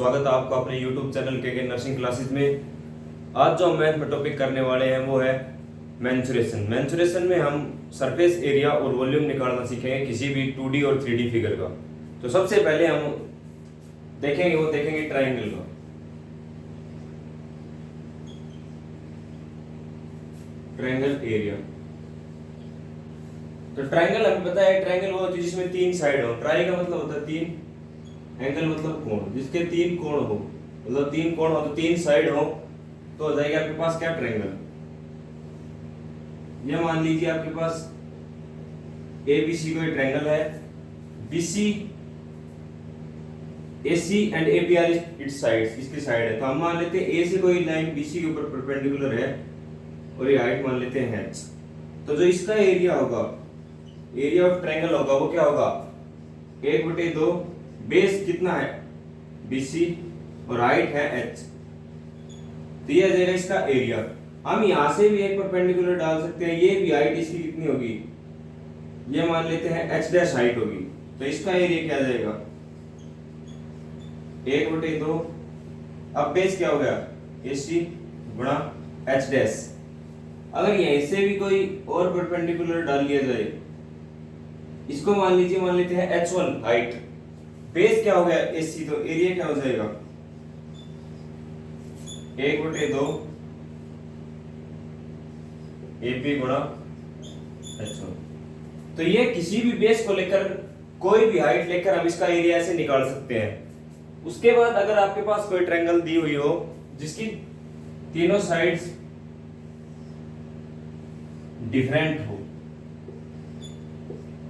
स्वागत है आपका अपने YouTube चैनल के नर्सिंग क्लासेस में। आज जो हम मैथ में टॉपिक करने वाले हैं वो है मेंसुरेशन। मेंसुरेशन में हम सरफेस एरिया और वॉल्यूम निकालना सीखेंगे किसी भी 2D और 3D फिगर का। तो सबसे पहले हम देखेंगे ट्राइंगल का। Triangle area. तो ट्राइंगल हमें पता है, ट्राइंगल वो होती है जिसमें तीन साइड हो। ट्राई का मतलब होता है तीन, एंगल मतलब कोण, जिसके तीन कोण हो, मतलब तीन कोण हो तो तीन साइड हो तो हो जाएगा आपके पास क्या, ट्रायंगल। ये मान लीजिए आपके पास ABC कोई ट्रायंगल है, BC AC and AB are its sides, इसकी साइड है। तो हम मान लेते हैं A से कोई लाइन BC के ऊपर परपेंडिकुलर है और ये हाइट मान लेते हैं h। तो जो इसका एरिया होगा, एरिया ऑफ ट्रायंगल होगा, वो क्या होगा 1/2। बेस कितना है BC और हाइट है h, तो ये आ जाएगा इसका एरिया। हम यहां से भी एक परपेंडिकुलर डाल सकते हैं, ये भी हाइट इसकी कितनी होगी, ये मान लेते हैं h डैश हाइट होगी। तो इसका एरिया क्या आ जाएगा 1/2। अब बेस क्या हो गया AC गुणा h डैश। अगर यहीं से भी कोई और परपेंडिकुलर डाल लिया जाए, इसको मान लेते हैं h1 हाइट, बेस क्या हो गया AC, तो एरिया क्या हो जाएगा 1/2 AP गुणा h1। तो ये किसी भी बेस को लेकर, कोई भी हाइट लेकर हम इसका एरिया ऐसे निकाल सकते हैं। उसके बाद अगर आपके पास कोई ट्रायंगल दी हुई हो जिसकी तीनों साइड्स डिफरेंट हो,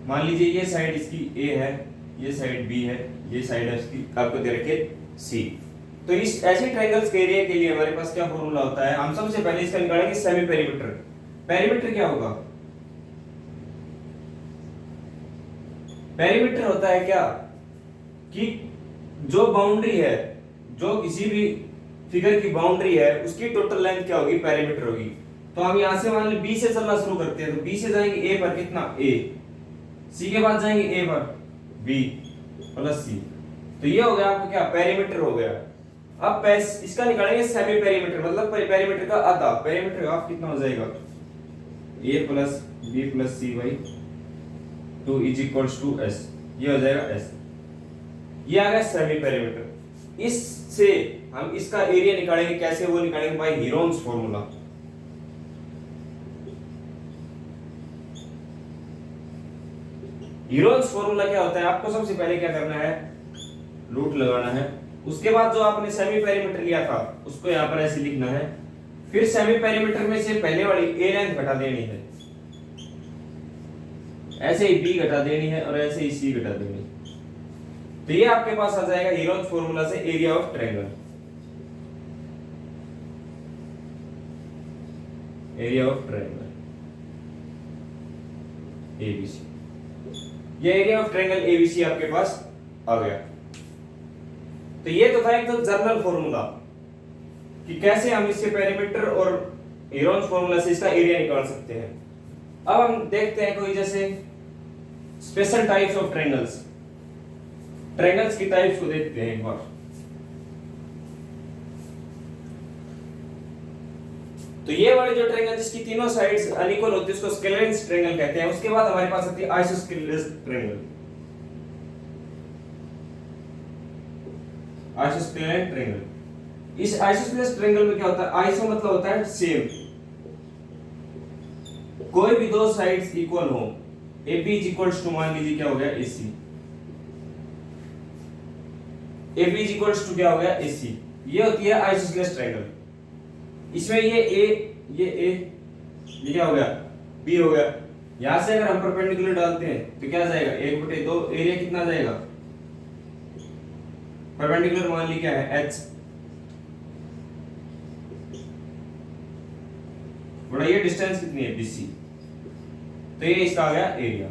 मान लीजिए ये साइड इसकी A है, ये साइड B है, ये साइड है इसकी आपको दे रखे C। तो इस ऐसे ट्रायंगल्स के एरिया के लिए हमारे पास क्या फॉर्मूला होता है, हम सबसे पहले इसका निकालेंगे सेमी पेरीमीटर। पेरीमीटर क्या होगा, पेरीमीटर होता है क्या कि जो बाउंड्री है, जो किसी भी फिगर की बाउंड्री है उसकी टोटल लेंथ क्या होगी, पेरीमीटर होगी। तो हम यहां से मान लीजिए B से चलना शुरू करते हैं, तो B से जाएंगे A पर कितना A, C के बाद जाएंगे A पर B प्लस C। तो ये हो गया आपका क्या, पेरीमीटर हो गया। अब इसका निकालेंगे सेमी पेरीमीटर, मतलब पेरीमीटर का आधा। पेरीमीटर का कितना हो जाएगा A plus B plus C by 2 is equals to S। ये हो जाएगा S। ये आ गया सेमी पेरीमीटर। इससे हम इसका एरिया निकालेंगे, कैसे वो निकालेंगे, by Heron's formula. Heron's formula क्या होता है, आपको सबसे पहले क्या करना है, रूट लगाना है। उसके बाद जो आपने सेमी पेरीमीटर लिया था उसको यहाँ पर ऐसे लिखना है। फिर सेमी पेरीमीटर में से पहले वाली A लेंथ घटा देनी है, ऐसे ही B घटा देनी है और ऐसे ही C घटा देनी है। तो ये आपके पास आ जाएगा हीरोन्स फॉर्मूला से area of triangle. Area of triangle ABC, ये एरिया ऑफ ट्रायंगल ABC आपके पास आ गया। तो ये तो था एक तो जनरल फॉर्मूला कि कैसे हम इसके पेरीमीटर और हीरोन्स फॉर्मूला से इसका एरिया निकाल सकते हैं। अब हम देखते हैं कोई जैसे special types of triangles, triangles की टाइप्स को देखते हैं एक बार। तो ये वाली जो ट्रायंगल जिसकी तीनों साइड्स अनइक्वल होती है उसको स्केलेरेंस ट्रायंगल कहते हैं। उसके बाद हमारे पास आती है आइसोस्केलेस ट्रायंगल। आइसोस्केलेस ट्रायंगल, इस आइसोस्केलेस ट्रायंगल में क्या होता है, आइसो मतलब होता है सेम, कोई भी दो साइड्स इक्वल हो। AB इज इक्वल्स टू, मान लीजिए क्या हो गया AC, AB is equals to क्या हो गया AC। ये होती है आइसोस्केलेस ट्रायंगल। इसमें ये A, ये क्या हो गया B हो गया। यहां से अगर हम परपेंडिकुलर डालते हैं तो क्या जाएगा 1/2, एरिया कितना जाएगा, परपेंडिकुलर मान ली क्या है H, बड़ा ये डिस्टेंस कितनी है BC। तो ये इसका आ गया एरिया।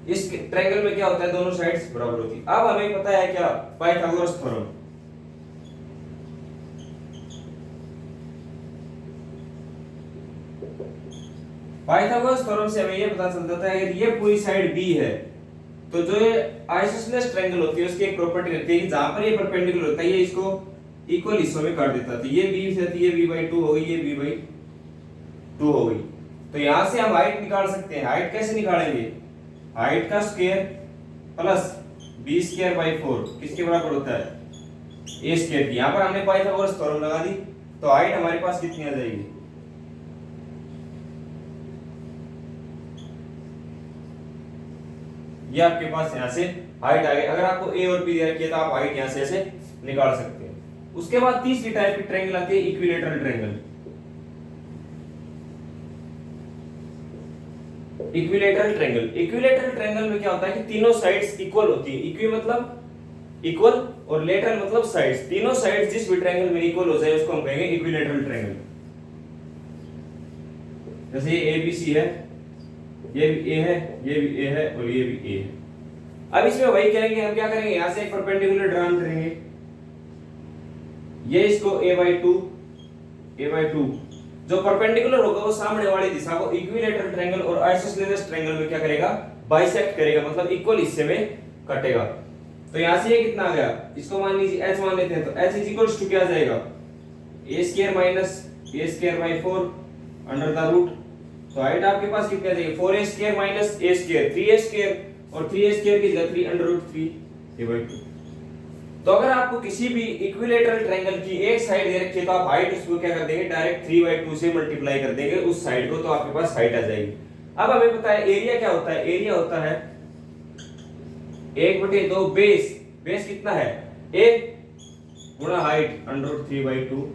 इस ट्रायंगल में क्या होता है, दोनों साइड्स बराबर होती है। अब हमें पता है क्या, पाइथागोरस थ्योरम। पाइथागोरस थ्योरम से हमें ये पता चल जाता है कि ये पूरी साइड B है तो जो ये आइसोसेलेस ट्रायंगल होती है उसकी एक प्रॉपर्टी रहती है कि जहां पर ये परपेंडिकुलर होता है ये इसको इक्वल हिस्सों में काट देता है। तो ये b से ये b/2 हो गई, ये b/2 हो गई। तो यहां से हम हाइट निकाल सकते हैं। हाइट कैसे निकालेंगे? हाइट का स्क्वायर प्लस b²/4 किसके बराबर होता है? a स्क्वायर की। यहां पर हमने पाइथागोरस थ्योरम लगा दी, तो हाइट हमारे पास कितनी आ जाएगी? ये आपके पास यहां से हाइट आ गई। अगर आपको a और b दे रखी है तो आप हाइट यहां से ऐसे निकाल सकते हैं। उसके बाद तीसरी टाइप की ट्रायंगल आती है इक्विलैटरल ट्रायंगल। इक्विलैटरल ट्रायंगल में क्या होता है कि तीनों साइड्स इक्वल होती है। इक्वी मतलब इक्वल और लेटरल मतलब साइड्स। तीनों साइड्स जिस भी ट्रायंगल में इक्वल हो जाए उसको हम कहेंगे इक्विलैटरल ट्रायंगल। जैसे ये ABC है, ये भी A है, ये भी A है और ये भी A है। अब इसमें वही करेंगे, हम क्या करेंगे? यहां से एक परपेंडिकुलर ड्रॉ करेंगे। ये इसको a/2 जो परपेंडिकुलर होगा वो सामने वाली दिशा को इक्विलैटरल ट्रायंगल और आइसोसेलेस ट्रायंगल में क्या करेगा? बाइसेक्ट करेगा, मतलब इक्वल हिस्से में काटेगा। तो यहां से ये कितना आ गया? इसको मान लीजिए h मान लेते हैं। तो h इज इक्वल्स टू क्या आ जाएगा? a² - a²/4 under the root. तो हाइट आपके पास कितनी आ जाएगी? 4a² - a², 3a² और 3a² की जगह 3 अंडर रूट 3 a/2। तो अगर आपको किसी भी इक्विलैटरल ट्रायंगल की एक साइड दे रखी है तो आप हाइट उसको क्या कर देंगे? डायरेक्ट 3/2 से मल्टीप्लाई कर देंगे उस साइड को, तो आपके पास हाइट आ जाएगी। अब हमें पता है एरिया क्या होता है। एरिया होता है 1/2 बेस कितना है? a गुणा height under root 3/2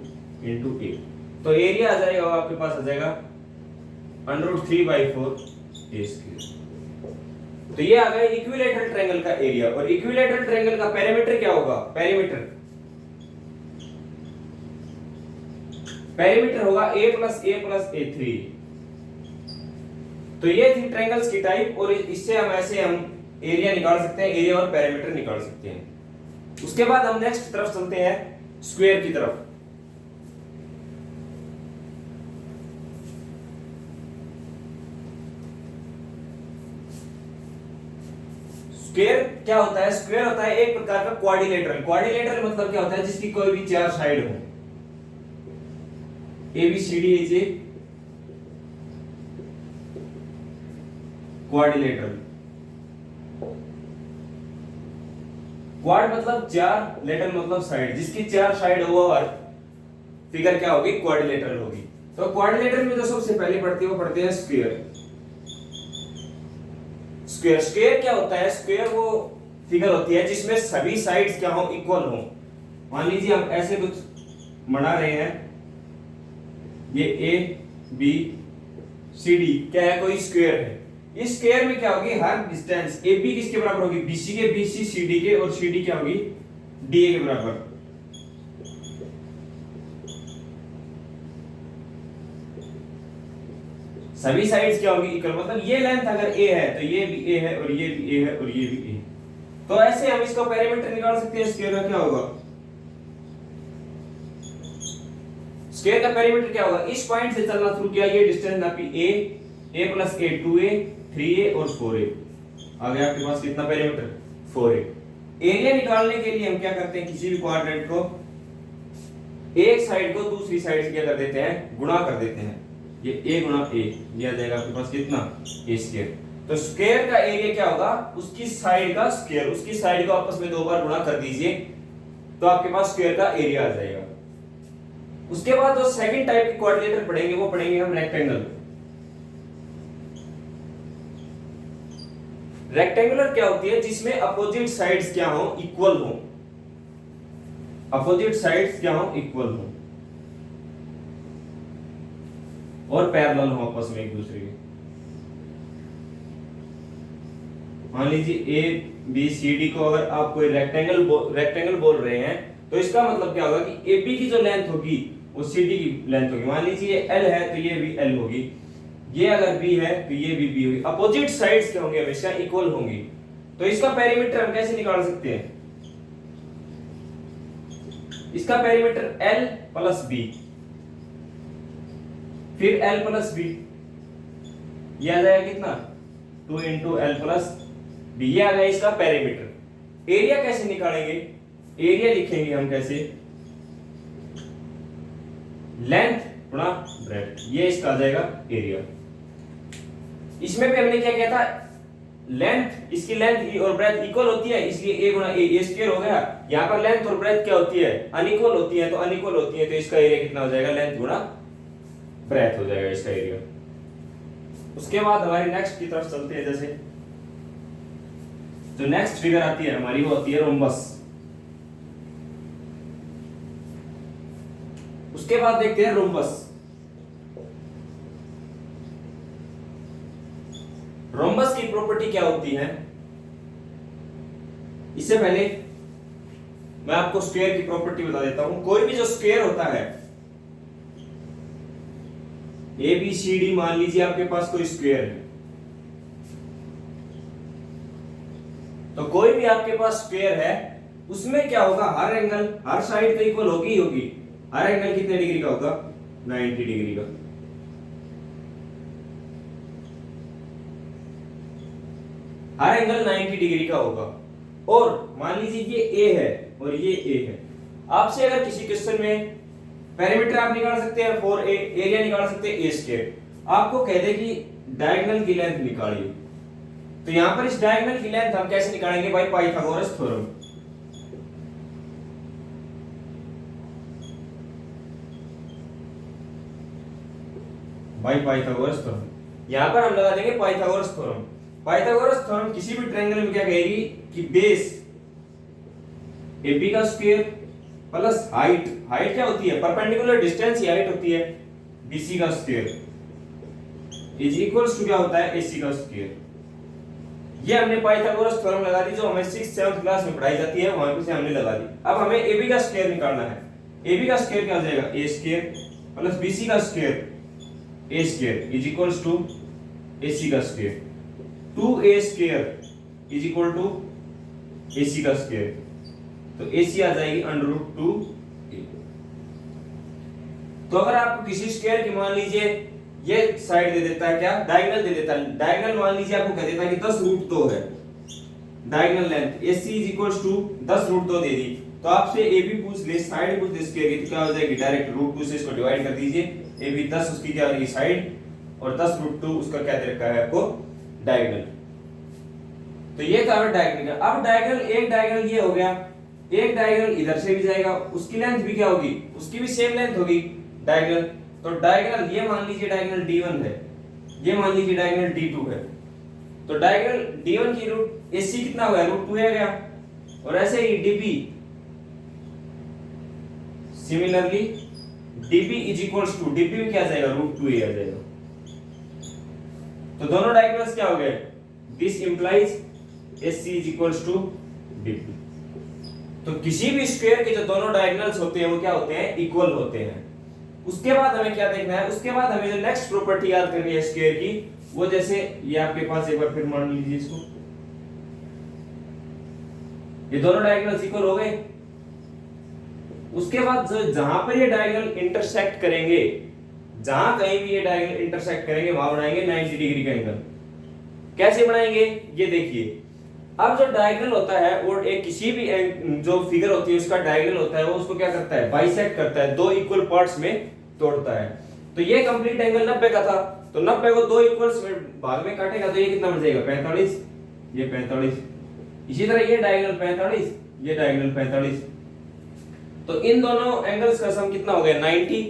into a। तो एरिया आ जाएगा, आपके पास आ जाएगा अंडर रूट 3/4 a²। तो ये आ गया इक्विलैटरल ट्रायंगल का एरिया। और इक्विलैटरल ट्रायंगल का पेरीमीटर क्या होगा? पेरीमीटर होगा a + a + a3। तो ये थी ट्रायंगल्स की टाइप, और इससे हम ऐसे एरिया निकाल सकते हैं, एरिया और पेरीमीटर निकाल सकते हैं। उसके बाद हम नेक्स्ट तरफ चलते हैं, स्क्वायर की तरफ। स्क्वायर क्या होता है? स्क्वायर होता है एक प्रकार का क्वाड्रिलेटरल। क्वाड्रिलेटरल मतलब क्या होता है? जिसकी कोई भी चार साइड हो। ABCD is a quadrilateral. Quad मतलब चार, लेटर मतलब साइड। जिसकी चार साइड हो वो फिगर क्या होगी? क्वाड्रिलेटरल होगी। तो क्वाड्रिलेटरल में जो सबसे पहले पढ़ते हैं वो पढ़ते हैं स्क्वायर। स्क्वायर क्या होता है? स्क्वायर वो फिगर होती है जिसमें सभी साइड्स क्या हो? इक्वल हो। मान लीजिए हम ऐसे कुछ बना रहे हैं, ये ABCD क्या है? कोई स्क्वायर है। इस स्क्वायर में क्या होगी? हर डिस्टेंस AB किसके बराबर होगी? BC के, BC CD के, और CD क्या होगी? DA के बराबर। सभी साइड्स क्या होगी? इक्वल। मतलब ये लेंथ अगर A है तो ये भी A है और ये भी A है और ये भी A। तो ऐसे हम इसका पेरीमीटर निकाल सकते हैं। स्क्वायर का क्या होगा? स्क्वायर का पेरीमीटर क्या होगा? इस पॉइंट से चलना शुरू किया, ये डिस्टेंस नापी a + a 2a 3a और 4a। आ गया आपके पास कितना पेरीमीटर? 4a। एरिया निकालने के लिए हम क्या करते हैं? किसी भी क्वाड्रेंट को एक साइड को दूसरी साइड से क्या कर देते हैं? गुणा कर देते हैं। ये a गुणा a, ये आ जाएगा आपके पास कितना? a²। तो स्क्वायर का एरिया क्या होगा? उसकी साइड का स्क्वायर। उसकी साइड को आपस में दो बार गुणा कर दीजिए तो आपके पास स्क्वायर का एरिया आ जाएगा। उसके बाद जो सेकंड टाइप के क्वाड्रिलेटरल पढ़ेंगे वो पढ़ेंगे हम रेक्टेंगल। रेक्टेंगुलर क्या होती है? जिसमें अपोजिट साइड्स क्या हो? इक्वल हो। अपोजिट साइड्स क्या हो? इक्वल हो और पैरेलल हो आपस में एक दूसरे के। मान लीजिए ABCD को अगर आप कोई रेक्टेंगल बोल रहे हैं तो इसका मतलब क्या होगा कि AB की जो लेंथ होगी वो CD की लेंथ होगी। मान लीजिए L है तो ये भी L होगी, ये अगर B है तो ये भी B होगी। अपोजिट साइड्स क्या होंगे? हमेशा इक्वल होंगी। तो इसका पेरीमीटर हम कैसे निकाल सकते हैं? इसका पेरीमीटर L + B, फिर L + B, ये आ जाएगा कितना? 2 × L + ये आ गया इसका पेरीमीटर। एरिया कैसे निकालेंगे? एरिया लिखेंगे हम कैसे, लेंथ गुणा ब्रेथ, ये इसका आ जाएगा एरिया। इसमें भी हमने क्या किया था, लेंथ, इसकी लेंथ और ब्रेथ इक्वल होती है, इसलिए ए गुणा ए स्क्वायर हो गया। यहाँ पर लेंथ और ब्रेथ क्या होती है, अनइक्वल होती है, तो अनइक्वल होती है तो इसका एरिया कितना हो जाएगा, लेंथ गुणा ब्रेथ हो जाएगा इसका एरिया। उसके बाद हमारी नेक्स्ट की तरफ चलते हैं। जैसे जो नेक्स्ट फिगर आती है हमारी वो होती है रोम्बस। उसके बाद देखते हैं रोम्बस। रोम्बस की प्रॉपर्टी क्या होती है? इससे पहले मैं आपको स्क्वायर की प्रॉपर्टी बता देता हूं। कोई भी जो स्क्वायर होता है, ए बी सी डी, मान लीजिए आपके पास कोई स्क्वायर है, तो कोई भी आपके पास स्क्वायर है, उसमें क्या होगा, हर एंगल, हर साइड तो इक्वल होगी ही होगी। हर एंगल कितने डिग्री का होगा, 90 डिग्री का। हर एंगल 90 डिग्री का होगा। और मान लीजिए ये ए है और ये ए है। आपसे अगर किसी क्वेश्चन में पेरीमीटर आप निकाल सकते हैं, फॉर ए एरिया निकाल सकते हैं ए स्क्वायर, आपको कह दे कि डायगोनल की लेंथ निकालिए, तो यहां पर इस डायगोनल की लेंथ हम कैसे निकालेंगे, by Pythagoras theorem. By Pythagoras theorem. यहां पर हम लगा देंगे पाइथागोरस थ्योरम। पाइथागोरस थ्योरम किसी भी ट्रायंगल में क्या कहेगी कि बेस AB का स्क्वायर प्लस हाइट, हाइट क्या होती है, परपेंडिकुलर डिस्टेंस ही हाइट होती है, BC का स्क्वायर इज इक्वल्स टू क्या होता है, AC का स्क्वायर। ये हमने पाइथागोरस थ्योरम लगा दी, जो हमें 6th 7th क्लास में पढ़ाई जाती है, वहां पे से हमने लगा दी। अब हमें AB का स्क्वायर निकालना है। AB का स्क्वायर क्या हो जाएगा, A स्क्वायर प्लस BC का square A square is equals to AC का square. 2A square is equal to AC का स्क्वायर, तो AC आ जाएगी √2A। तो अगर आपको किसी स्क्वायर की मान लीजिए ये साइड दे देता है, क्या डायगोनल दे देता है, डायगोनल मान लीजिए आपको कह देता है कि 10√2 है diagonal length, AC is equals to 10√2 दे दी, तो आपसे AB पूछ ले, साइड पूछ ले स्क्वायर की, तो क्या हो जाएगी, डायरेक्ट √2 से इसको डिवाइड कर दीजिए। AB 10 उसकी क्या होगी साइड, और 10√2 उसका क्या दे रखा है आपको, डायगोनल। तो ये था डायगोनल। अब डायगोनल, एक डायगोनल ये हो गया, एक डायगोनल इधर से भी जाएगा, उसकी लेंथ भी क्या होगी, उसकी भी सेम लेंथ होगी डायगोनल। तो डायगोनल ये मान लीजिए डायगोनल D1 है, ये मान लीजिए डायगोनल D2 है, तो डायगोनल D1 की रूट AC कितना हो गया, √2 आ गया। और ऐसे ही DB, similarly DB is equals to, DB में क्या आ जाएगा, √2a आ जाएगा। तो दोनों डायगोनल्स क्या हो गए, this implies AC is equals to DB। तो किसी भी स्क्वायर के जो दोनों डायगोनल्स होते हैं वो क्या होते हैं, इक्वल होते हैं। उसके बाद हमें क्या देखना है, उसके बाद हमें जो नेक्स्ट प्रॉपर्टी याद करनी है स्क्वायर की, वो जैसे ये आपके पास एक बार फिर मान लीजिए इसको, ये दोनों डायगोनल्स इक्वल हो गए। उसके बाद जो जहां पर ये डायगोनल इंटरसेक्ट करेंगे, जहां कहीं भी ये डायगोनल इंटरसेक्ट करेंगे वहां बनाएंगे 90 डिग्री का एंगल। कैसे बनाएंगे ये देखिए। अब जो डायगोनल होता है और एक किसी भी जो फिगर होती है उसका डायगोनल होता है, वो उसको क्या करता है, बाइसेक्ट करता है, दो इक्वल पार्ट्स में तोड़ता है। तो ये कंप्लीट एंगल 90 का था, तो 90 को दो इक्वल भाग में काटेगा तो ये कितना बन जाएगा, 45, ये 45। इसी तरह ये डायगोनल 45, ये डायगोनल 45। तो इन दोनों एंगल्स का सम कितना हो गया, 90।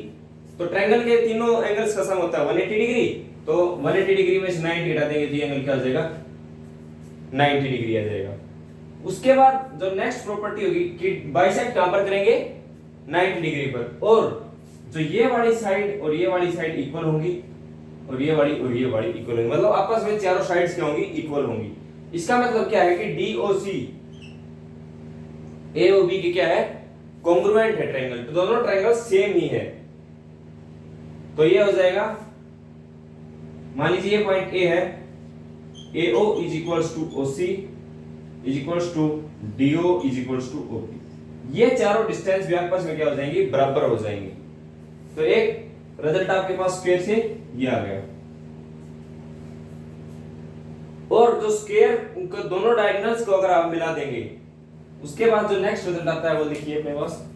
तो ट्रायंगल के तीनों एंगल्स का सम होता है 180 डिग्री, तो 180 डिग्री में से 90 हटा देंगे तो ये एंगल क्या हो जाएगा, 90 डिग्री आ जाएगा। उसके बाद जो नेक्स्ट प्रॉपर्टी होगी कि बाइसेक्ट कहां पर करेंगे, 90 डिग्री पर, और जो ये वाली साइड और ये वाली साइड इक्वल होंगी, और ये वाली इक्वल होंगी, मतलब आपस में चारों साइड्स क्या होंगी, इक्वल होंगी। इसका मतलब क्या है कि DOC AOB की क्या है, कॉन्ग्रुएंट है ट्रायंगल, तो दोनों ट्रायंगल सेम ही है। तो ये हो जाएगा, मान लीजिए ये पॉइंट A है, AO is equals to OC is equals to DO is equals to OP। ये चारों डिस्टेंस भी आपस में क्या हो जाएंगी, बराबर हो जाएंगी। तो एक रिजल्ट आपके पास स्क्वायर से ये आ गया। और जो स्क्वायर को दोनों डायगोनल्स को अगर आप मिला देंगे, उसके बाद जो नेक्स्ट रिजल्ट आता है वो देखिए अपने पास।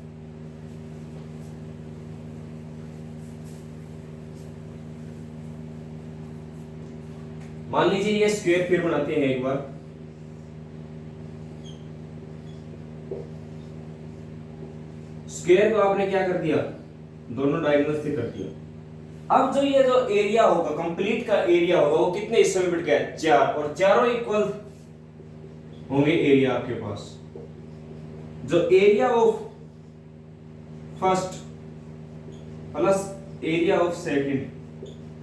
मान लीजिए ये स्क्वायर फिर बनाते हैं एक बार। स्क्वायर को आपने क्या कर दिया, दोनों डायगोनल से कर दिया। अब जो ये जो एरिया होगा, कंप्लीट का एरिया होगा, वो कितने हिस्सों में बट गया, 4, और चारों इक्वल होंगे एरिया आपके पास। जो area of first plus area of second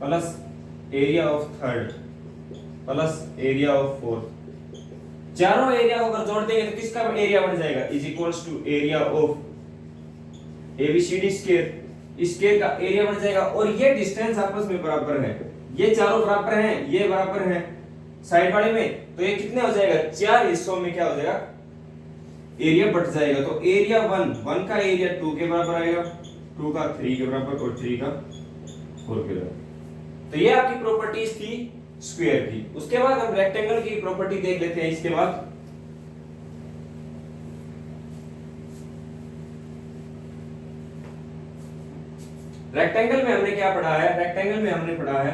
plus area of third plus area of fourth, चारों एरिया को अगर जोड़ देंगे तो किसका एरिया बन जाएगा, is equals to area of ABCD square. Square का एरिया बन जाएगा। और ये डिस्टेंस आपस में बराबर है, ये चारों बराबर हैं, ये बराबर हैं साइड वाले में, तो ये कितने हो जाएगा, 4 हिस्सों में क्या हो जाएगा, एरिया बट जाएगा। तो एरिया 1 का एरिया 2 के बराबर आएगा, 2 का 3 के बराबर और 3 का 4 के बराबर। तो ये आपकी प्रॉपर्टीज थी स्क्वायर की। उसके बाद हम रेक्टेंगल की प्रॉपर्टी देख लेते हैं। इसके बाद रेक्टेंगल में हमने क्या पढ़ा है, रेक्टेंगल में हमने पढ़ा है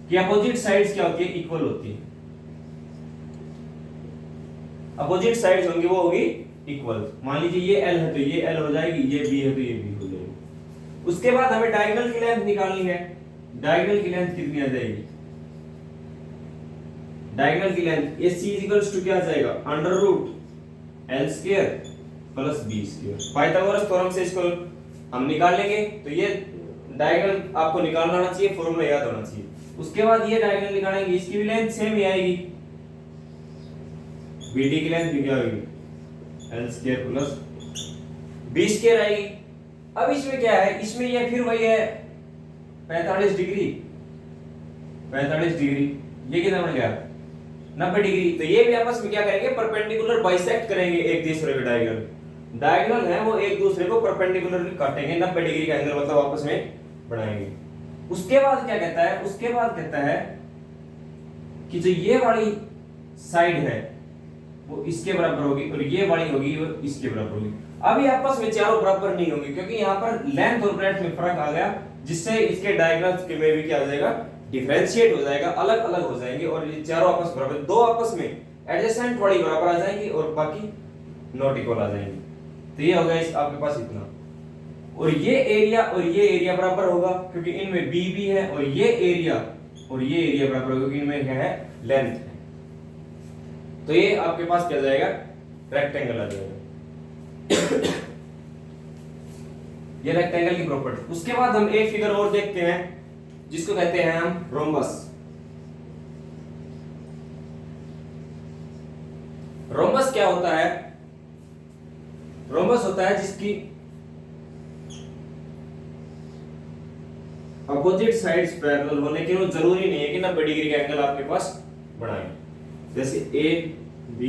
कि अपोजिट साइड्स क्या होती है, इक्वल होती है। अपोजिट साइड्स होंगी वो होगी इक्वल। मान लीजिए ये L है तो ये L हो जाएगी, ये B है तो ये B हो जाएगी। उसके बाद हमें डायगोनल की लेंथ निकालनी है। डायगोनल की लेंथ कितनी आ जाएगी, डायगोनल की लेंथ AC इक्वल्स टू क्या आ जाएगा, under root L square plus B square. Pythagoras theorem से इसको हम निकाल लेंगे। तो ये डायगोनल आपको निकालना आना चाहिए, फॉर्मूला याद होना चाहिए। उसके बाद ये डायगोनल निकालेंगे, इसकी भी लेंथ सेम ही आएगी, BD की लेंथ भी क्या होगी, L square plus B square आएगी। अब इसमें क्या है, इसमें ये फिर वही है 45 डिग्री, 45 डिग्री, ये कितना बन गया 90 डिग्री। तो ये भी आपस में क्या करेंगे, परपेंडिकुलर बाइसेक्ट करेंगे एक दूसरे के डायगोनल। डायगोनल है वो एक दूसरे को परपेंडिकुलरली काटेंगे, 90 डिग्री का एंगल मतलब आपस में बनाएंगे। उसके बाद क्या कहता है, उसके बाद कहता है कि जो ये वाली साइड है वो इसके बराबर होगी और ये वाली होगी वो इसके बराबर होगी। अब ये आपस में चारों बराबर नहीं होंगे क्योंकि यहाँ पर लेंथ और ब्रेड्थ में फर्क आ गया, जिससे इसके डायगोनल्स के में भी क्या हो जाएगा, डिफरेंशिएट हो जाएगा, अलग अलग हो जाएंगे। और ये चारों आपस बराबर, दो आपस में एडजेसेंट वाली बराबर आ जाएंगी और बाकी नॉट इक्वल आ जाएंगी। तो ये हो गया इस आपके पास इतना। और ये एरिया बराबर होगा क्योंकि इनमें बी भी है, और ये एरिया बराबर होगा क्योंकि इनमें क्या है, लेंथ है। तो ये आपके पास क्या जाएगा, रेक्टेंगल आ जाएगा। ये रेक्टेंगल की प्रॉपर्टी। उसके बाद हम एक फिगर और देखते हैं जिसको कहते हैं हम रोम्बस। रोम्बस क्या होता है, रोम्बस होता है जिसकी अपोजिट साइड्स पैरेलल हो, लेकिन वो जरूरी नहीं है कि 90 डिग्री का एंगल आपके पास बनाए। जैसे A B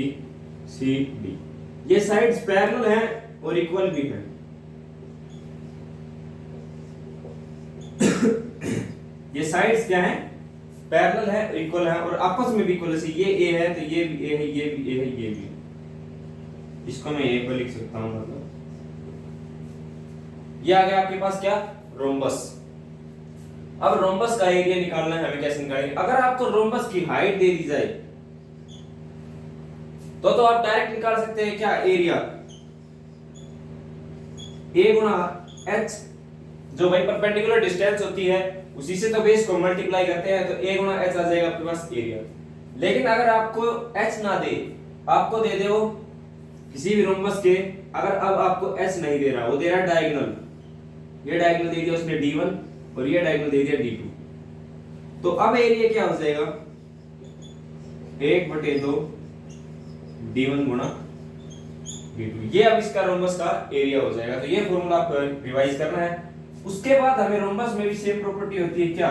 C D, ये साइड्स पैरेलल हैं और इक्वल भी हैं। ये साइड्स क्या हैं, पैरेलल है, इक्वल है और आपस में भी इक्वल है। ये A है तो ये भी A है, ये भी A है, ये भी। इसको मैं A पर लिख सकता हूं, मतलब ये आ गया आपके पास क्या, रोम्बस। अब रोम्बस का एरिया निकालना है हमें, कैसे निकालेंगे। अगर आपको रोम्बस की हाइट दे दी जाए तो आप डायरेक्ट निकाल सकते हैं क्या, एरिया A गुणा H, जो भाई परपेंडिकुलर डिस्टेंस होती है उसी से तो बेस को मल्टीप्लाई करते हैं, तो A गुणा H आ जाएगा आपके पास एरिया। लेकिन अगर आपको H ना दे, आपको दे दे वो किसी भी रोम्बस के, अगर अब आपको H नहीं दे रहा, वो दे रहा है डायगोनल, ये डायगोनल दे दिया उसने D1 और ये डायगोनल दे दिया D2, तो अब एरिया क्या हो जाएगा, 1/2 D1 गुणा D2। ये अब इसका रोम्बस का एरिया हो जाएगा। तो ये फॉर्मूला आपको रिवाइज करना है। उसके बाद हमें रोम्बस में भी सेम प्रॉपर्टी होती है क्या,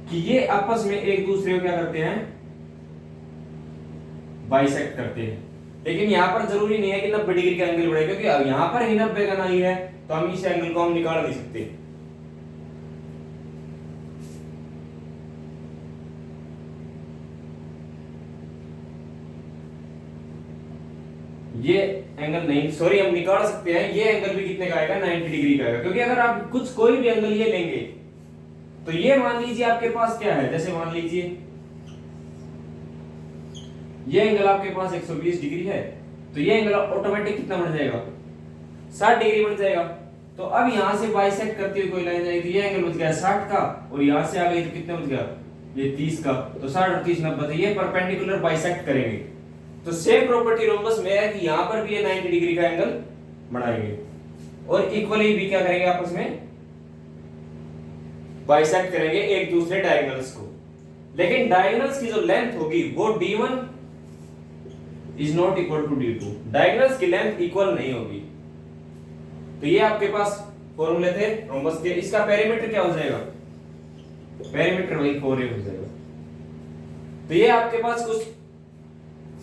कि ये आपस में एक दूसरे को क्या करते हैं, बाइसेक्ट करते हैं। लेकिन यहाँ पर जरूरी नहीं है कि 90 डिग्री का एंगल बने, क्योंकि अब यहाँ पर ही 90 का नहीं है तो हम इस एंगल को हम निकाल नहीं सकते। ये एंगल नहीं, सॉरी, हम निकाल सकते हैं, ये एंगल भी कितने का आएगा, 90 डिग्री का आएगा। क्योंकि अगर आप कुछ कोई भी एंगल ये लेंगे तो ये मान लीजिए आपके पास क्या है, जैसे मान लीजिए ये एंगल आपके पास 120 डिग्री है, तो ये एंगल ऑटोमेटिक कितना बन जाएगा, 60 डिग्री बन जाएगा। तो अब यहां से बाइसेक्ट करती हुई कोई लाइन जाएगी, तो ये एंगल बच गया 60 का, और यहां से आ गई तो कितना बच गया, ये 30 का। तो 60 और 30 90, तो ये परपेंडिकुलर बाइसेक्ट करेंगे। तो सेम प्रॉपर्टी रोम्बस में है कि यहां पर भी ये 90 डिग्री का एंगल बनाएंगे और इक्वली भी क्या करेंगे, आपस में बाइसेक्ट करेंगे एक दूसरे डायगोनल्स को। लेकिन डायगोनल्स की जो लेंथ होगी वो d1 is not equal to d2, diagonals की लेंथ इक्वल नहीं होगी। तो ये आपके पास फॉर्मूले थे रोम्बस के। इसका पेरीमीटर क्या हो जाएगा, पेरीमीटर वही 4a हो जाएगा। तो ये आपके पास कुछ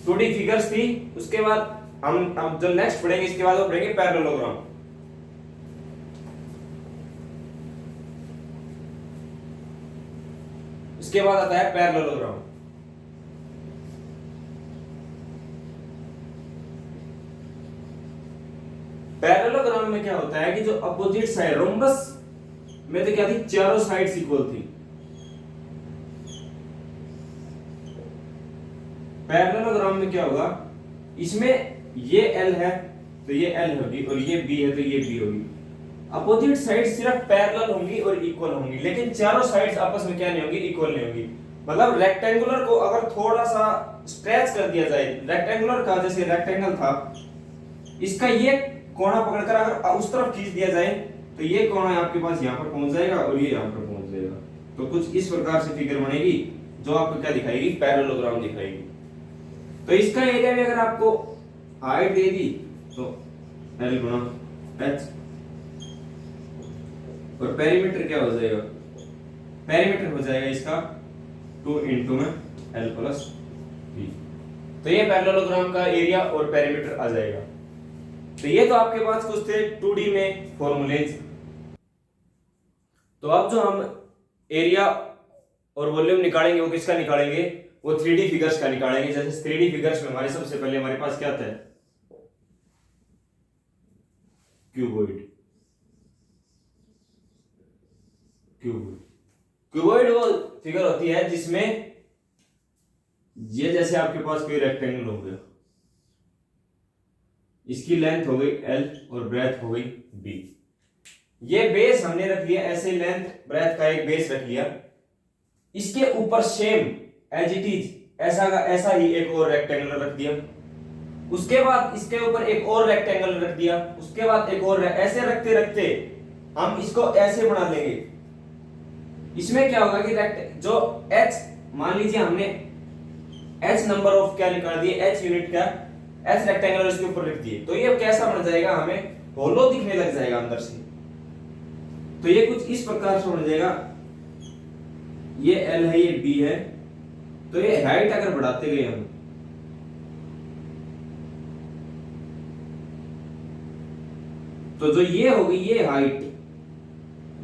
2D फिगर्स थी। उसके बाद हम जो नेक्स्ट पढ़ेंगे, इसके बाद वो पढ़ेंगे पैरेललोग्राम। इसके बाद आता है पैरेललोग्राम। पैरेललोग्राम में क्या होता है कि जो अपोजिट साइड, रोम्बस में तो क्या थी, चारों साइड्स इक्वल थी। पैरेललोग्राम में क्या होगा, इसमें ये L है तो ये L होगी, और ये B है तो ये B होगी। अपोजिट साइड सिर्फ पैरेलल होंगी और इक्वल होंगी, लेकिन चारों साइड्स आपस में क्या नहीं होंगी, इक्वल नहीं होंगी। मतलब रेक्टेंगुलर को अगर थोड़ा सा स्ट्रेच कर दिया जाए, रेक्टेंगुलर का जैसे रेक्टेंगल था, इसका ये कोना पकड़कर अगर उस तरफ खींच दिया जाए तो ये कोना आपके पास यहाँ पर पहुंच जाएगा और ये यहाँ पर पहुंच जाएगा। तो कुछ इस प्रकार से फिगर बनेगी जो आपको क्या दिखाएगी, पैरेललोग्राम दिखाएगी। तो इसका एरिया भी अगर आपको हाइट दे दी तो L गुना H, और पेरीमीटर क्या हो जाएगा, पेरीमीटर हो जाएगा इसका 2 इंटू में L प्लस B। तो ये पैरेललोग्राम का एरिया और पेरीमीटर आ जाएगा। तो ये तो आपके पास कुछ थे 2D में फॉर्मूलेज। तो अब जो हम एरिया और वॉल्यूम निकालेंगे वो किसका निकालेंगे, वो 3D फिगर्स का निकालेंगे। जैसे 3D फिगर्स में हमारे सबसे पहले हमारे पास क्या था, क्यूबॉइड। क्यूबॉइड वो फिगर होती है जिसमें ये जैसे आपके पास कोई रेक्टेंगल हो गया, इसकी लेंथ हो गई L और ब्रेथ हो गई B। ये बेस हमने रख लिया, ऐसे लेंथ ब्रेथ का एक बेस रख लिया। इसके ऊपर सेम एज इट इज ऐसा का ऐसा ही एक और रेक्टेंगल रख दिया। उसके बाद इसके ऊपर एक और रेक्टेंगल रख दिया, उसके बाद एक और, ऐसे रखते रखते हम इसको ऐसे बना लेंगे। इसमें क्या होगा कि जो H, मान लीजिए हमने H नंबर ऑफ क्या निकाल दिए, H यूनिट का H रेक्टेंगल इसके ऊपर लिख दिए, तो ये कैसा बन जाएगा, हमें होलो दिखने लग जाएगा अंदर से। तो ये कुछ इस प्रकार से बन जाएगा, ये L है, ये B है। तो ये हाइट अगर बढ़ाते गए हम, तो जो ये होगी ये हाइट,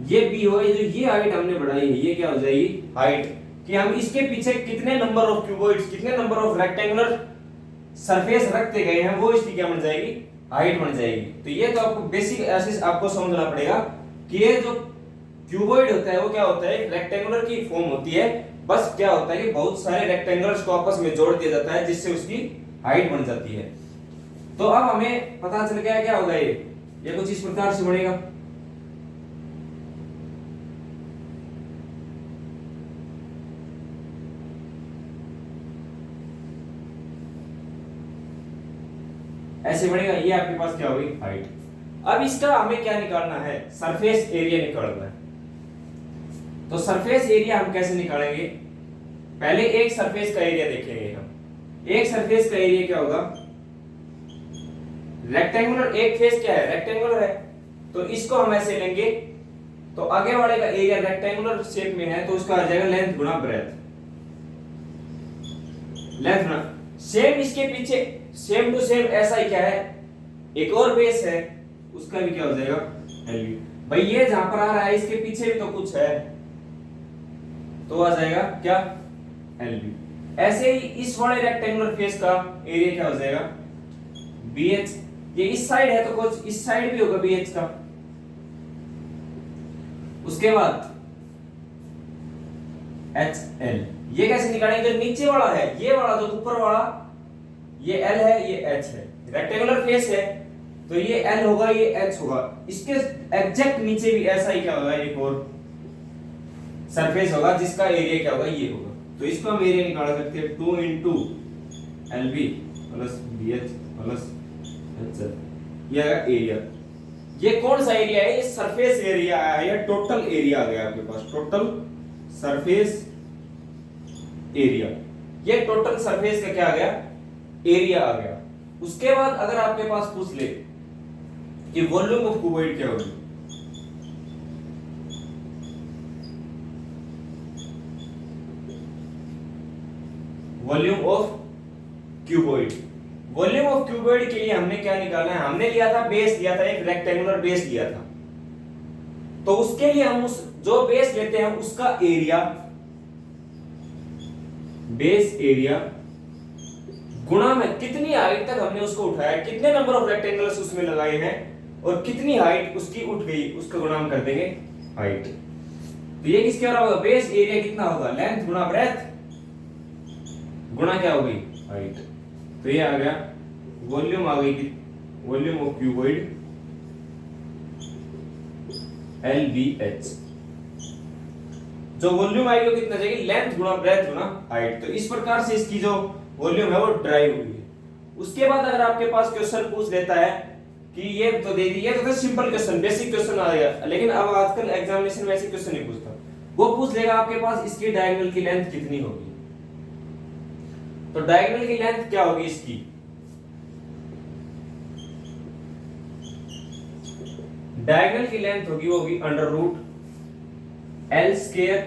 ये B होगी, जो ये हाइट हमने बढ़ाई है ये क्या हो जाएगी, हाइट। कि हम इसके पीछे कितने नंबर ऑफ क्यूबॉइड्स, कितने नंबर ऑफ रेक्टेंगुलर सरफेस रखते गए हैं, वो इसकी क्या बन जाएगी, हाइट बन जाएगी। तो ये तो आपको बेसिक ऐसे आपको समझना पड़ेगा कि ये जो क्यूबॉइड होता है वो क्या होता है, रेक्टेंगुलर की फॉर्म होती है। बस क्या होता है कि बहुत सारे रेक्टेंगल्स को आपस में जोड़ दिया जाता है जिससे उसकी हाइट बन जाती है। तो अब हमें पता चल गया क्या होगा, ये कुछ इस प्रकार से बनेगा। ऐसे बनेगा, ये आपके पास क्या होगी, हाइट। अब इसका हमें क्या निकालना है, सरफेस एरिया निकालना है। तो सरफेस एरिया हम कैसे निकालेंगे, पहले एक सरफेस का एरिया देखेंगे हम। एक सरफेस का एरिया क्या होगा, रेक्टेंगुलर, एक फेस क्या है, रेक्टेंगुलर है, तो इसको हम ऐसे लेंगे। तो आगे वाले का एरिया रेक्टेंगुलर शेप में है तो उसका आ जाएगा लेंथ गुना ब्रेथ, लेंथ गुना। सेम इसके पीछे सेम टू सेम ऐसा ही क्या है, एक और बेस है, उसका भी क्या हो जाएगा, LB। भाई ये जहां पर आ रहा है इसके पीछे भी तो कुछ है, तो आ जाएगा क्या, LB। ऐसे ही इस वाले रेक्टेंगुलर फेस का एरिया क्या हो जाएगा, BH, ये इस साइड है तो कुछ इस साइड भी होगा BH का। उसके बाद HL, ये कैसे निकालेंगे? जो नीचे वाला है, ये वाला जो ऊपर वाला, ये L है, ये H है, रेक्टेंगुलर फेस है तो ये L होगा, ये H होगा। इसके एग्जैक्ट नीचे भी ऐसा ही क्या होगा, एक और सरफेस होगा जिसका एरिया क्या होगा, ये होगा। तो इसको हम एरिया निकाल सकते हैं 2 into LB plus BH plus HL, ये आएगा एरिया। ये कौन सा एरिया है? ये सरफेस एरिया है, या टोटल एरिया आ गया आपके पास, टोटल सरफेस एरिया। ये टोटल सरफेस का क्या आ गया, एरिया आ गया। उसके बाद अगर आपके पास पूछ ले कि वॉल्यूम ऑफ क्यूबॉइड क्या होगी, volume of cuboid, volume of cuboid के लिए हमने क्या निकालना है? हमने लिया था बेस, लिया था एक रेक्टेंगुलर बेस लिया था, तो उसके लिए हम उस जो बेस लेते हैं उसका एरिया, बेस एरिया गुणा में कितनी हाइट तक हमने उसको उठाया, कितने नंबर ऑफ रेक्टेंगल्स उसमें लगाए हैं और कितनी हाइट उसकी उठ गई, उसका गुणा हम कर देंगे हाइट। तो ये किसके बराबर होगा? बेस एरिया कितना होगा, लेंथ गुणा ब्रेथ गुणा क्या होगी, हाइट। तो ये आ गया वॉल्यूम, आ गई वॉल्यूम ऑफ क्यूबॉइड LBH। जो वॉल्यूम आएगी वो कितना जाएगी, लेंथ गुणा ब्रेथ गुणा हाइट। तो इस प्रकार से इसकी जो वॉल्यूम है वो ड्राइव हुई है। उसके बाद अगर आपके पास क्वेश्चन पूछ लेता है कि ये तो दे दी, ये तो सिंपल क्वेश्चन, बेसिक क्वेश्चन आ गया, लेकिन अब आजकल एग्जामिनेशन में ऐसे क्वेश्चन नहीं पूछता, वो पूछ लेगा आपके पास इसकी डायगोनल की लेंथ कितनी होगी। तो डायगोनल की लेंथ क्या होगी इसकी, डायगोनल की लेंथ होगी, वो होगी under root L square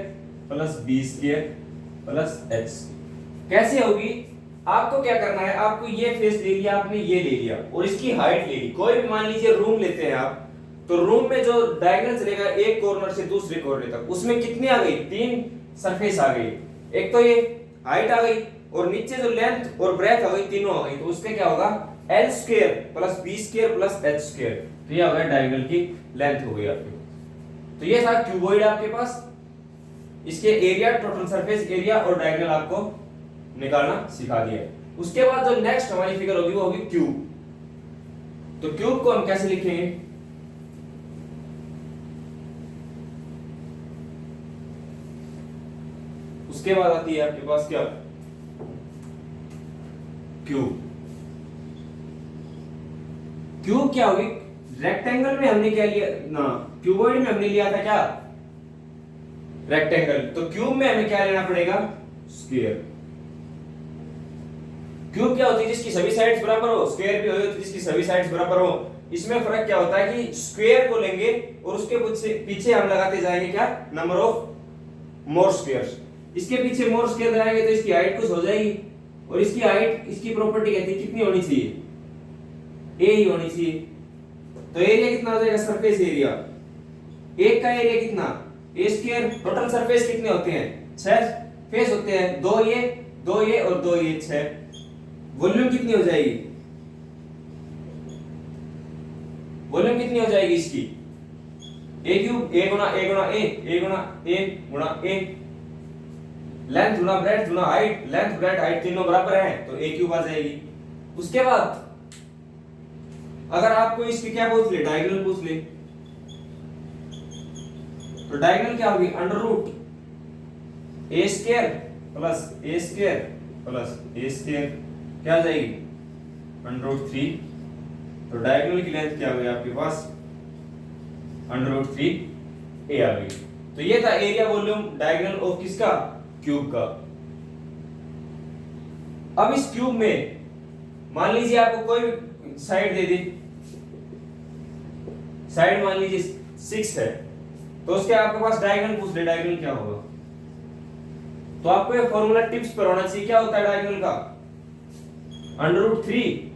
plus B square plus H। कैसे होगी? आपको क्या करना है, आपको ये फेस ले लिया आपने, ये ले लिया और इसकी हाइट ले ली। कोई भी मान लीजिए रूम लेते हैं आप, तो रूम में जो डायगोनल चलेगा एक कॉर्नर से दूसरे कॉर्नर तक, उसमें कितनी आ गई, 3 सरफेस आ गई। एक तो ये हाइट आ गई और नीचे जो लेंथ और ब्रेथ आ गई, तीनों आ गई। तो उसके क्या होगा, L square plus B square plus H square. तो ये हो गया डायगोनल की लेंथ हो गई आपके। तो ये था क्यूबॉइड आपके पास, इसके एरिया, टोटल सरफेस एरिया और डायगोनल आपको निकालना सिखा दिया। उसके बाद जो नेक्स्ट हमारी फिगर होगी वो होगी क्यूब। तो क्यूब को हम कैसे लिखेंगे, उसके बाद आती है आपके पास क्या, क्यूब। क्यूब क्या होगी, रेक्टेंगल में हमने क्या लिया ना, क्यूबॉइड में हमने लिया था क्या, रेक्टेंगल। तो क्यूब में हमें क्या लेना पड़ेगा, स्क्वायर। क्यूब क्या होती है, जिसकी सभी साइड्स बराबर हो, स्क्वायर भी होती है जिसकी सभी साइड्स बराबर हो। इसमें फर्क क्या होता है कि स्क्वायर को लेंगे और उसके पीछे हम लगाते जाएंगे क्या, नंबर ऑफ मोर स्क्वायर्स। इसके पीछे मोर स्क्वायर लगाएंगे तो इसकी हाइट कुछ हो जाएगी, और इसकी हाइट, इसकी प्रॉपर्टी कहती है कितनी होनी चाहिए, a ही होनी चाहिए। तो एरिया कितना हो जाएगा, सरफेस एरिया, एक का एरिया कितना, a स्क्वायर। टोटल सरफेस कितने होते हैं, 6 फेस होते हैं, 2 ये और 2 ये, 6। वॉल्यूम कितनी हो जाएगी, वॉल्यूम कितनी हो जाएगी इसकी, a क्यूब, a गुणा a गुणा a, a गुणा a गुणा a। लेंथ गुणा ब्रेड्थ गुणा हाइट, लेंथ ब्रेड्थ हाइट तीनों बराबर हैं तो a क्यूब आ जाएगी। उसके बाद अगर आपको इसकी क्या पूछ ले, डायगोनल पूछ ले, तो डायगोनल क्या होगी, under root a square plus a square plus a square, क्या आ जाएगी, अंडर रूट 3। तो डायगोनल की लेंथ क्या हुई आपके पास, अंडर रूट 3 a आ गई। तो ये था एरिया वॉल्यूम डायगोनल ऑफ किसका, क्यूब का। अब इस क्यूब में मान लीजिए आपको कोई भी साइड दे दी, साइड मान लीजिए 6 है, तो उसके आपके पास डायगोनल पूछ ले, डायगोनल क्या होगा। तो आपको ये फॉर्मूला टिप्स पर होना चाहिए, क्या होता है डायगोनल का, अंडर रूट 3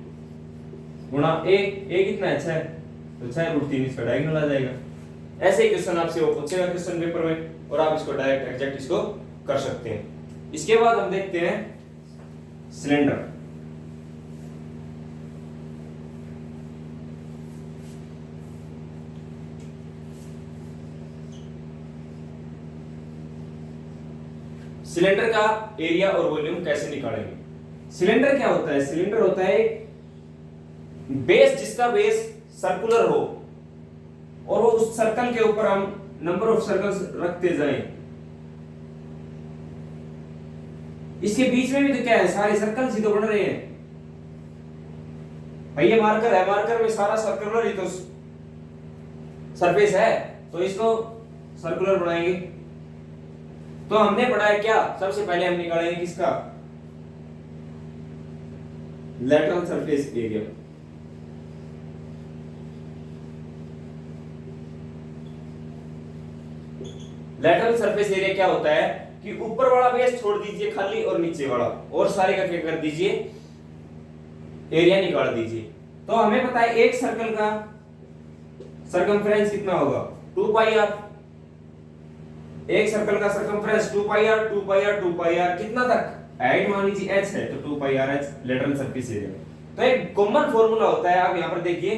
गुणा a, a कितना है 6, तो 6 रूट 3 इसका डायगोनल आ जाएगा। ऐसे ही क्वेश्चन आपसे वो पूछेगा क्वेश्चन पेपर में, और आप इसको डायरेक्ट एग्जैक्ट इसको कर सकते हैं। इसके बाद हम देखते हैं सिलेंडर। सिलेंडर का एरिया और वॉल्यूम कैसे निकालेंगे। सिलेंडर क्या होता है, सिलेंडर होता है बेस, जिसका बेस सर्कुलर हो और वो उस सर्कल के ऊपर हम नंबर ऑफ सर्कल्स रखते जाएं। इसके बीच में भी तो क्या है, सारे सर्कल्स ही तो बन रहे हैं भाई। ये मार्कर है, मार्कर में सारा सर्कुलर ही तो सरफेस है, तो इसको सर्कुलर बनाएंगे। तो हमने पढ़ा है क्या, सबसे पहले हम निकालेंगे किसका, lateral surface area. Lateral surface area क्या होता है कि ऊपर वाला बेस छोड़ दीजिए खाली और नीचे वाला और सारे का क्या कर दीजिए, एरिया निकाल दीजिए। तो हमें पता है एक सर्कल का सरकमफ्रेंस कितना होगा, 2 पाई आर। एक सर्कल का circumference 2 pi r, 2 pi r, 2 pi r, कितना तक, हाइट मान लीजिए h है तो 2 pi r h lateral surface area. तो एक कॉमन फार्मूला होता है, आप यहां पर देखिए,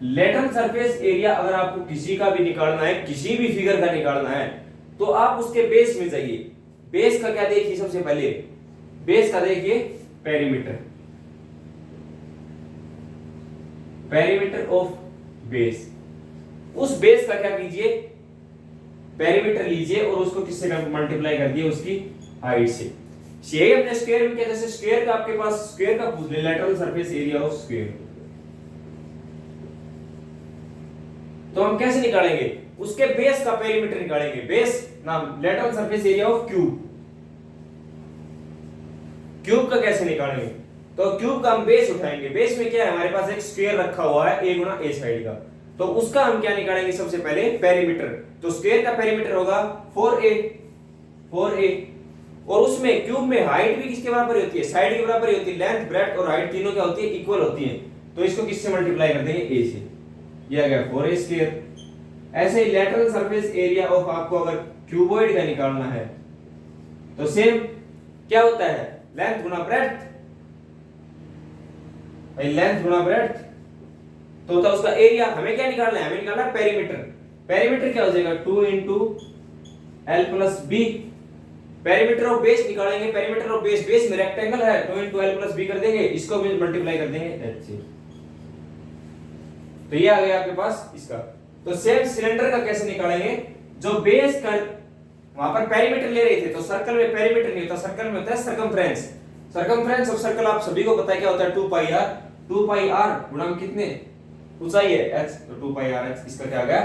लेटरल सरफेस एरिया अगर आपको किसी का भी निकालना है, किसी भी फिगर का निकालना है, तो आप उसके बेस में जाइए। बेस का क्या देखिए, सबसे पहले बेस का देखिए पेरीमीटर, पेरीमीटर ऑफ बेस। उस बेस का क्या कीजिए, पेरीमीटर लीजिए और उसको किससे मल्टीप्लाई कर दिए, उसकी हाइट से। यही हमने स्क्वायर में किया, जैसे स्क्वायर का आपके पास स्क्वायर का पूछ ले, lateral surface area of square, तो हम कैसे निकालेंगे, उसके बेस का पेरीमीटर निकालेंगे। बेस नाम lateral surface area of cube, cube का कैसे निकालेंगे, तो क्यूब का हम बेस उठाएंगे। बेस में क्या है, हमारे पास एक स्क्वायर रखा हुआ है a गुना a साइड का, तो उसका हम क्या निकालेंगे, सबसे पहले पेरीमीटर। तो स्क्वायर का पेरीमीटर होगा 4a, 4a, और उसमें क्यूब में हाइट भी किसके बराबर होती है, साइड के बराबर होती है। लेंथ, ब्रेड्थ और हाइट तीनों क्या होती है, इक्वल होती है। तो इसको किससे मल्टीप्लाई कर देंगे, a से, ये आ गया 4a स्क्वायर। ऐसे ही लेटरल सरफेस एरिया ऑफ आपको अगर क्यूबॉइड का निकालना है तो सेम क्या होता है, लेंथ गुना ब्रेड्थ, भाई लेंथ गुना ब्रेड्थ, तो होता है उसका एरिया। हमें क्या निकालना है, हमें निकालना है पेरीमीटर। पेरीमीटर क्या हो जाएगा, 2 into l plus b। Perimeter of base निकालेंगे, पेरीमीटर ऑफ बेस, बेस में रेक्टेंगल है, 2 into l plus b कर देंगे, इसको भी मल्टीप्लाई कर देंगे h से। तो ये आ गया आपके पास इसका। तो सेम सिलेंडर का कैसे निकालेंगे, जो बेस का वहां पर पेरीमीटर ले रहे थे, तो सर्कल में पेरीमीटर नहीं होता, सर्कल में होता है सरकमफ्रेंस। सरकमफ्रेंस ऑफ सर्कल आप सभी को पता है क्या होता है, 2 पाई r, 2 पाई r गुणा कितने, ऊंचाई है h, तो 2 पाई r h, इसका क्या आ गया,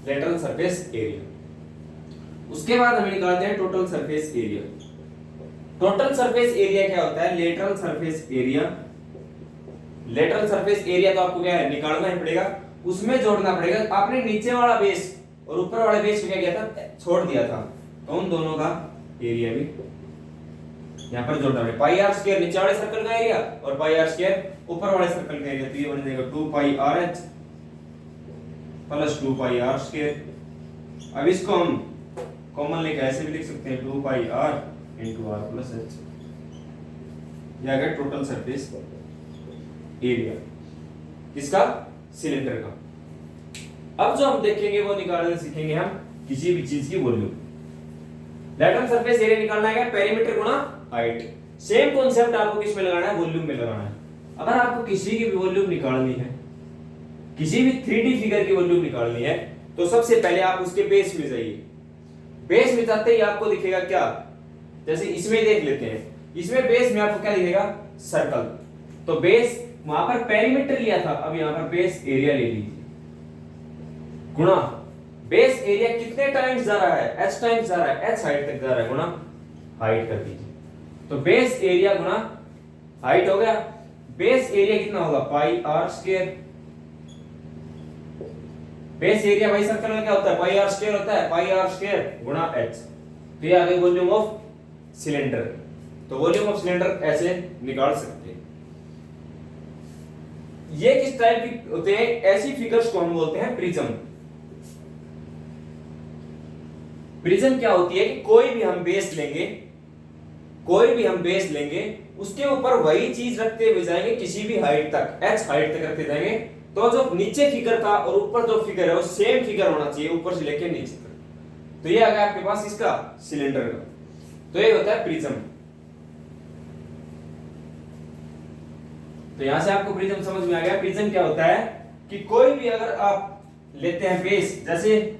लेटरल सरफेस एरिया। उसके बाद हमें निकालते हैं total surface area. Total surface area क्या होता है, lateral surface area. Lateral surface area तो आपको क्या है, निकालना ही पड़ेगा, उसमें जोड़ना पड़ेगा। आपने नीचे वाला बेस और ऊपर वाले बेस को क्या किया था, छोड़ दिया था, तो उन दोनों का एरिया भी यहां पर जोड़ना है। पाई आर स्क्वायर नीचे वाले सर्कल का एरिया और पाई आर स्क्वायर ऊपर वाले सर्कल का एरिया, तो ये बन जाएगा 2 pi r h plus 2 pi r square. अब इसको हम कॉमन लेके ऐसे भी लिख सकते हैं, 2 pi r into r plus h. ये आ गया टोटल सरफेस एरिया किसका, सिलेंडर का। अब जो हम देखेंगे वो निकालना सीखेंगे हम किसी भी चीज की वॉल्यूम। लेटरल सरफेस एरिया निकालना है, पेरीमीटर गुणा हाइट। सेम कॉन्सेप्ट आपको किस में लगाना है, वॉल्यूम में लगाना है। अगर आपको किसी की भी वॉल्यूम निकालनी है, किसी भी 3D फिगर की वॉल्यूम निकालनी है, तो सबसे पहले आप उसके बेस में जाइए। बेस में जाते ही आपको दिखेगा क्या, जैसे इसमें देख लेते हैं, इसमें बेस में आपको क्या दिखेगा, सर्कल। तो बेस वहां पर पेरीमीटर लिया था, अब यहां पर बेस एरिया ले लीजिए, गुणा बेस एरिया कितने टाइम्स जा रहा है, h टाइम्स जा रहा है, h हाइट तक जा रहा है, गुणा हाइट कर दीजिए। तो बेस एरिया गुणा हाइट हो गया। बेस एरिया कितना होगा, पाई आर स्क्वायर। बेस एरिया भाई सर्कल में क्या होता है, पाई आर स्क्वायर होता है, पाई आर स्क्वायर गुणा h। तो ये आ गई वॉल्यूम ऑफ सिलेंडर। तो वॉल्यूम ऑफ सिलेंडर ऐसे निकाल सकते हैं। ये किस टाइप की होते हैं, ऐसी फिगर्स को हम बोलते हैं प्रिज्म। प्रिज्म क्या होती है कि कोई भी हम बेस लेंगे, कोई भी हम बेस लेंगे, उसके ऊपर वही चीज रखते हुए जाएंगे किसी भी हाइट तक, h हाइट तक रखते जाएंगे, तो जो नीचे फिगर था और ऊपर जो फिगर है वो सेम फिगर होना चाहिए, ऊपर से लेके नीचे तक। तो ये आ गया आपके पास इसका सिलेंडर का। तो ये होता है प्रिज्म। तो यहां से आपको प्रिज्म समझ में आ गया। प्रिज्म क्या होता है कि कोई भी अगर आप लेते हैं बेस, जैसे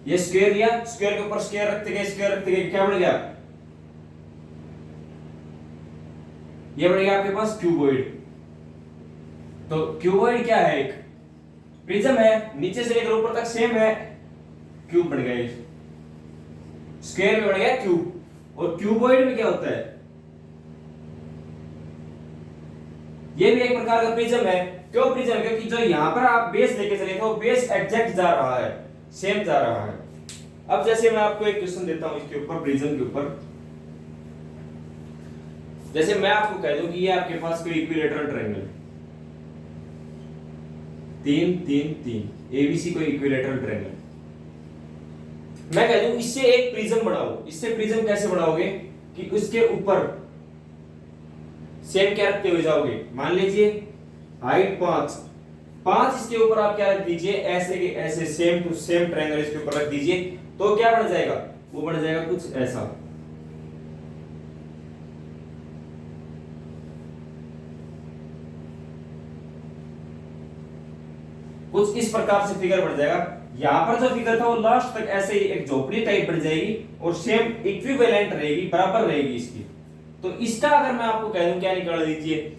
ये स्क्वायर लिया, स्क्वायर के ऊपर स्क्वायर रखते गए, स्क्वायर रखते गए, क्या बन गया? ये बन गया आपके पास क्यूबॉइड। तो क्यूबॉइड क्या है? एक प्रिज्म है, नीचे से लेकर ऊपर तक सेम है, क्यूब बन गया। स्क्वायर में बन गया क्यूब। और क्यूबॉइड में क्या होता है? ये भी एक प्रकार का प्रिज्म है। क्यों प्रिज्म? क्योंकि जो यहां पर आप बेस लेके चले थे वो बेस एग्जैक्ट जा रहा है, सेम जा रहा है। अब जैसे मैं आपको एक क्वेश्चन देता हूं इसके ऊपर, प्रिज्म के ऊपर। जैसे मैं आपको कह दूं कि ये आपके पास कोई इक्विलैटरल ट्रायंगल 3 3 3 एबीसी कोई इक्विलैटरल ट्रायंगल, मैं कह दूं इससे एक प्रिज्म बनाओ। इससे प्रिज्म कैसे बनाओगे कि उसके ऊपर सेम क्या रखते हुए जाओगे? मान लीजिए हाइट 5 इसके ऊपर आप क्या रख दीजिए? ऐसे के ऐसे सेम टू सेम ट्रायंगल इसके ऊपर रख दीजिए, तो क्या बन जाएगा? वो बन जाएगा कुछ ऐसा। कुछ इस प्रकार से फिगर बन जाएगा। यहां पर जो फिगर था वो लास्ट तक ऐसे ही एक झोपड़ी टाइप बन जाएगी और सेम इक्विवेलेंट रहेगी, बराबर रहेगी इसकी। तो इसका अगर मैं आपको कह दूं क्या निकाल दीजिए,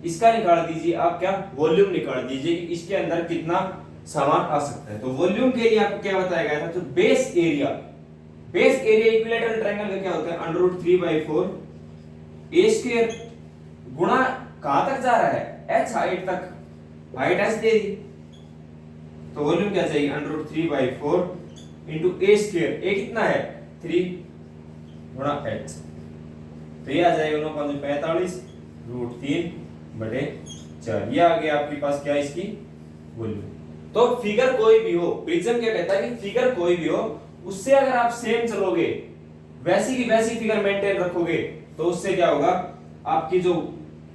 इसका निकाल दीजिए आप, क्या वॉल्यूम निकाल दीजिए कि इसके अंदर कितना सामान आ सकता है। तो वॉल्यूम के लिए आपको क्या बताया गया था? तो बेस एरिया इक्विलैटरल ट्रायंगल का क्या होता है? √3/4 a स्क्वायर गुणा कहां तक जा रहा है? h हाइट तक, हाइट h दे दी, तो वॉल्यूम क्या चाहिए? √3/4 इंटू a स्क्वायर। a कितना है? 3 गुणा h, तो ये आ जाएगा 9 5 45 √3/4। ये आ गया आपके पास क्या? इसकी वॉल्यूम। तो फिगर कोई भी हो, प्रिज्म क्या कहता है कि फिगर कोई भी हो, उससे अगर आप सेम चलोगे, वैसी की वैसी फिगर मेंटेन रखोगे, तो उससे क्या होगा? आपकी जो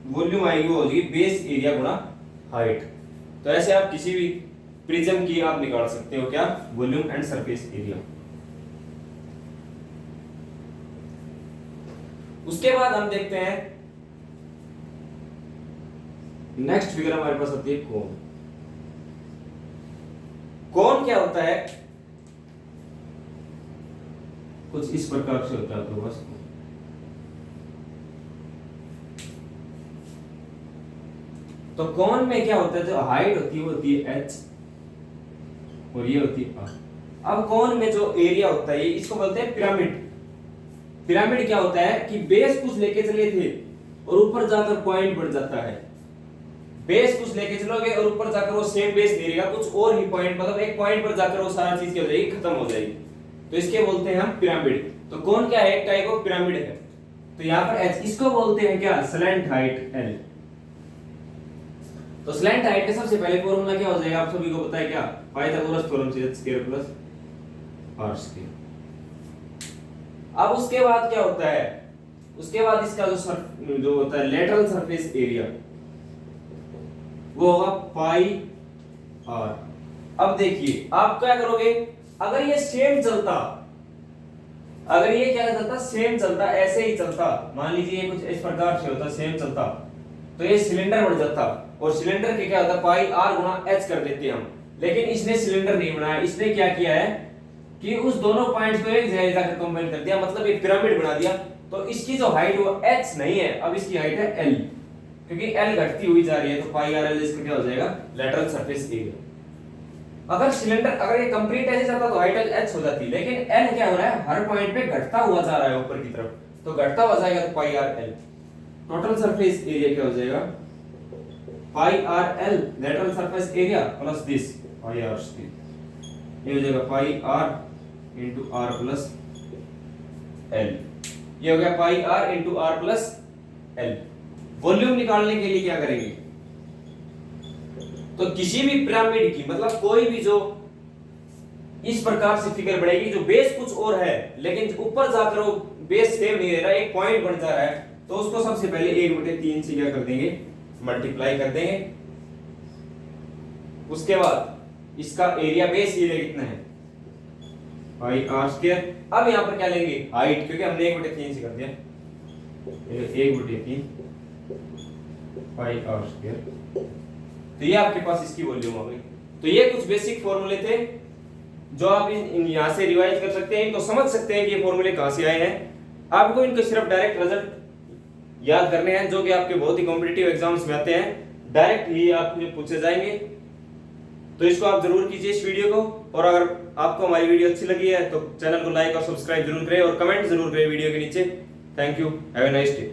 वॉल्यूम आएगी वो होगी बेस एरिया गुणा हाइट। तो ऐसे आप किसी भी प्रिज्म की आप निकाल सकते हो क्या? Volume and surface area. उसके बाद हम देखते हैं नेक्स्ट फिगर हमारे पास आती है कोन। कोन क्या होता है? कुछ इस प्रकार से होता है। तो बस तो कोन में क्या होता है? जो हाइट होती है वो होती है h और ये होती है r। अब कोन में जो एरिया होता है इसको बोलते हैं पिरामिड। पिरामिड क्या होता है कि बेस कुछ लेके चले थे और ऊपर जाकर पॉइंट बन जाता है। बेस कुछ लेके चलोगे और ऊपर जाकर वो सेम बेस नहीं रहेगा, कुछ और ही पॉइंट, मतलब एक पॉइंट पर जाकर वो सारा चीज क्या हो जाएगी? खत्म हो जाएगी। तो इसके बोलते हैं हम पिरामिड। तो कोन क्या है? एक टाइप ऑफ पिरामिड है। तो यहाँ पर h इसको बोलते हैं क्या? Slant height l। तो स्लैंट हाइट का सबसे पहले फॉर्मूला क्या हो जाएगा? आप सभी को पता है क्या? पाइथागोरस थ्योरम से h² प्लस r²। अब उसके बाद क्या होता है? उसके बाद इसका जो होता है लेटरल सरफेस एरिया, वो होगा पाई r। अब देखिए आप क्या करोगे? अगर ये सेम चलता, अगर ये क्या चलता? सेम चलता, ऐसे ही चलता, मान लीजिए ये कुछ इस प्रकार से होता, सेम चलता, तो ये सिलेंडर बन जाता। और सिलेंडर के क्या होता? पाई r गुणा h कर देते हम। लेकिन इसने सिलेंडर नहीं बनाया, इसने क्या किया है कि उस दोनों पॉइंट्स को एक जगह जाकर कंबाइन कर दिया, मतलब एक पिरामिड बना दिया। तो इसकी जो हाइट वो h नहीं है, अब इसकी हाइट है l, क्योंकि l घटती हुई जा रही है। तो पाई r l इसका क्या हो जाएगा? Lateral surface area. अगर सिलेंडर, अगर ये कंप्लीट ऐसे चलता तो हाइट h हो जाती, लेकिन l क्या हो रहा है? हर पॉइंट पे घटता हुआ जा रहा है ऊपर की तरफ, तो घटता हुआ जाएगा, तो पाई r l। Total surface area क्या हो जाएगा? पाई r l lateral surface area plus this pi r²। ये हो जाएगा पाई r into r plus l। ये हो गया पाई r into r plus l। Volume निकालने के लिए क्या करेंगे? तो किसी भी पिरामिड की, मतलब कोई भी जो इस प्रकार से फिगर बनेगी, जो बेस कुछ और है लेकिन ऊपर जाकर वो बेस सेम नहीं रह रहा, एक पॉइंट बन जा रहा है, तो उसको सबसे पहले 1/3 से क्या कर देंगे? मल्टीप्लाई कर देंगे। उसके बाद इसका एरिया, बेस एरिया कितना है? पाई आर स्क्वायर। अब यहाँ पर क्या लेंगे हाइट, क्योंकि हमने 1/3 से कर दिया, 1/3 पाई आर स्क्वायर। तो ये आपके पास इसकी वॉल्यूम हो गई। तो ये कुछ बेसिक फॉर्मूले थे जो आप यहाँ से रिवाइज कर सकते हैं, इनको समझ सकते हैं कि ये फॉर्मूले कहाँ से आए हैं। आपको इनको सिर्फ डायरेक्ट रिजल्ट याद करने हैं जो कि आपके बहुत ही कॉम्पिटिटिव एग्जाम्स में आते हैं, डायरेक्ट ही आपसे पूछे जाएंगे। तो इसको आप जरूर कीजिए इस वीडियो को, और अगर आपको हमारी वीडियो अच्छी लगी है तो चैनल को लाइक और सब्सक्राइब जरूर करें और कमेंट जरूर करें वीडियो के नीचे। Thank you, have a nice day.